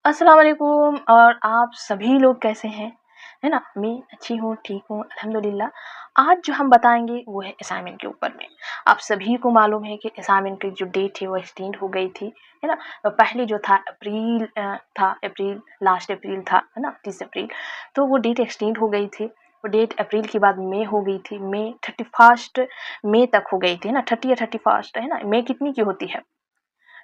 अस्सलाम वालेकुम। और आप सभी लोग कैसे हैं? है ना? मैं अच्छी हूँ, ठीक हूँ, अल्हम्दुलिल्लाह। आज जो हम बताएँगे वो है असाइनमेंट के ऊपर में। आप सभी को मालूम है कि असाइनमेंट की जो डेट है वो एक्सटेंड हो गई थी, है ना? पहले जो था अप्रैल था, अप्रैल लास्ट अप्रैल था, है ना? 30 अप्रैल। तो वो डेट एक्सटेंड हो गई थी। वो डेट अप्रैल के बाद मई हो गई थी। मई 31 मई तक हो गई थी, है ना? 30 या 31 है ना? मई कितनी की होती है?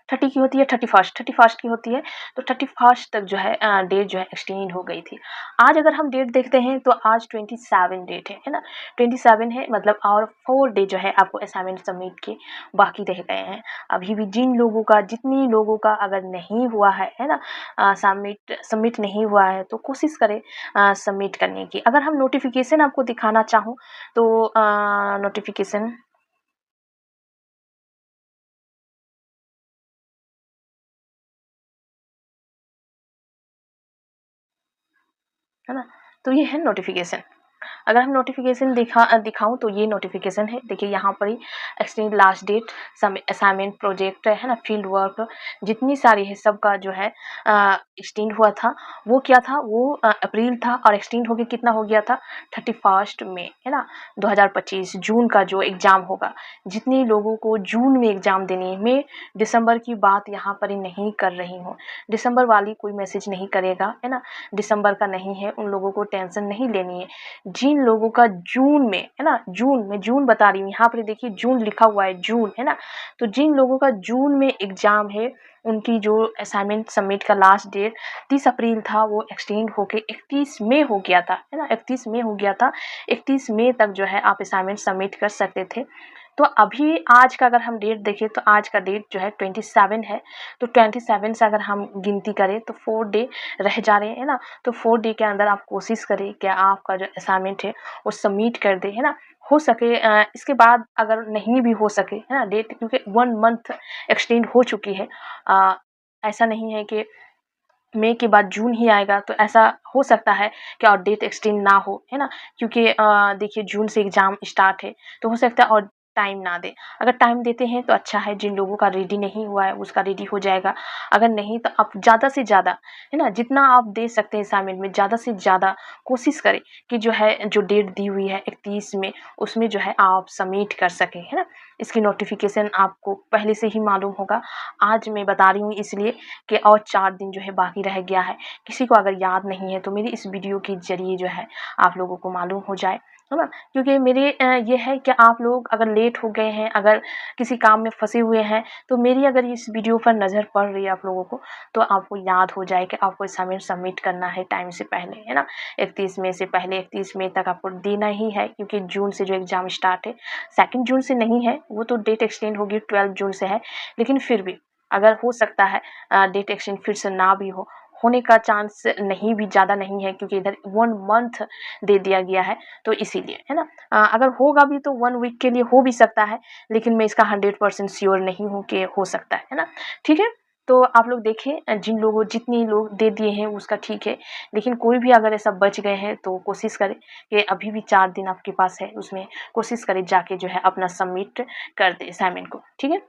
30 की होती है, 31 की होती है। तो 31 तक जो है डेट जो है एक्सटेंड हो गई थी। आज अगर हम डेट देखते हैं तो आज 27 डेट है ना? 27 है, मतलब और 4 डे जो है आपको असाइनमेंट सबमिट के बाकी रह गए हैं। अभी भी जितनी लोगों का अगर नहीं हुआ है ना? सबमिट नहीं हुआ है तो कोशिश करें सबमिट करने की। अगर हम नोटिफिकेशन आपको दिखाना चाहूँ तो नोटिफिकेशन है ना? तो ये है नोटिफिकेशन। अगर हम नोटिफिकेशन दिखाऊँ तो ये नोटिफिकेशन है। देखिए यहाँ पर ही extend last date, assignment, project है ना, फील्ड वर्क, जितनी सारी है सबका जो है एक्सटेंड हुआ था। वो क्या था, वो अप्रैल था और एक्सटेंड होके कितना हो गया था, 31 मई, है ना, 2025 जून का जो एग्ज़ाम होगा। जितने लोगों को जून में एग्ज़ाम देनी है, मैं दिसंबर की बात यहाँ पर ही नहीं कर रही हूँ। दिसंबर वाली कोई मैसेज नहीं करेगा, है ना? दिसंबर का नहीं है, उन लोगों को टेंशन नहीं लेनी है। जिन लोगों का जून में, है ना, जून बता रही हूँ, यहाँ पर देखिए जून लिखा हुआ है, जून, है ना? तो जिन लोगों का जून में एग्ज़ाम है, उनकी जो असाइनमेंट सबमिट का लास्ट डेट 30 अप्रैल था, वो एक्सटेंड होके 31 मई हो गया था, है ना? 31 मई हो गया था। 31 मई तक जो है आप असाइनमेंट सबमिट कर सकते थे। तो अभी आज का अगर हम डेट देखें तो आज का डेट जो है 27 है। तो 27 से अगर हम गिनती करें तो 4 डे रह जा रहे हैं, है ना? तो 4 डे के अंदर आप कोशिश करें कि आपका जो असाइनमेंट है वो सबमिट कर दें, है ना? हो सके इसके बाद अगर नहीं भी हो सके, है ना, डेट, क्योंकि 1 मंथ एक्सटेंड हो चुकी है। अ, ऐसा नहीं है कि मई के बाद जून ही आएगा, तो ऐसा हो सकता है कि और डेट एक्सटेंड ना हो, है ना? क्योंकि देखिए जून से एग्ज़ाम स्टार्ट है, तो हो सकता है और टाइम ना दें। अगर टाइम देते हैं तो अच्छा है, जिन लोगों का रेडी नहीं हुआ है उसका रेडी हो जाएगा। अगर नहीं तो आप ज़्यादा से ज़्यादा, है ना, जितना आप दे सकते हैं असाइनमेंट में, ज़्यादा से ज़्यादा कोशिश करें कि जो है, जो डेट दी हुई है 31 में, उसमें जो है आप सबमिट कर सकें, है ना? इसकी नोटिफ़िकेशन आपको पहले से ही मालूम होगा। आज मैं बता रही हूँ इसलिए कि और 4 दिन जो है बाकी रह गया है। किसी को अगर याद नहीं है तो मेरी इस वीडियो के ज़रिए जो है आप लोगों को मालूम हो जाए, है ना? क्योंकि मेरे ये है कि आप लोग अगर लेट हो गए हैं, अगर किसी काम में फँसे हुए हैं, तो मेरी अगर इस वीडियो पर नज़र पड़ रही है आप लोगों को, तो आपको याद हो जाए कि आपको असाइनमेंट सबमिट करना है टाइम से पहले, है ना? 31 मई से पहले 31 मई तक आपको देना ही है, क्योंकि जून से जो एग्ज़ाम स्टार्ट है, 2 जून से नहीं है, वो तो डेट एक्सटेंड होगी, 12 जून से है। लेकिन फिर भी अगर हो सकता है डेट एक्सचेंज फिर से ना भी होने का चांस नहीं, भी ज़्यादा नहीं है, क्योंकि इधर 1 मंथ दे दिया गया है, तो इसीलिए, है ना? अगर होगा भी तो 1 वीक के लिए हो भी सकता है, लेकिन मैं इसका 100% श्योर नहीं हूँ कि हो सकता है ना? ठीक है? तो आप लोग देखें, जितने लोग दे दिए हैं उसका ठीक है, लेकिन कोई भी अगर ऐसा बच गए हैं तो कोशिश करें कि अभी भी 4 दिन आपके पास है, उसमें कोशिश करें जाके जो है अपना सबमिट कर दें असाइनमेंट को, ठीक है?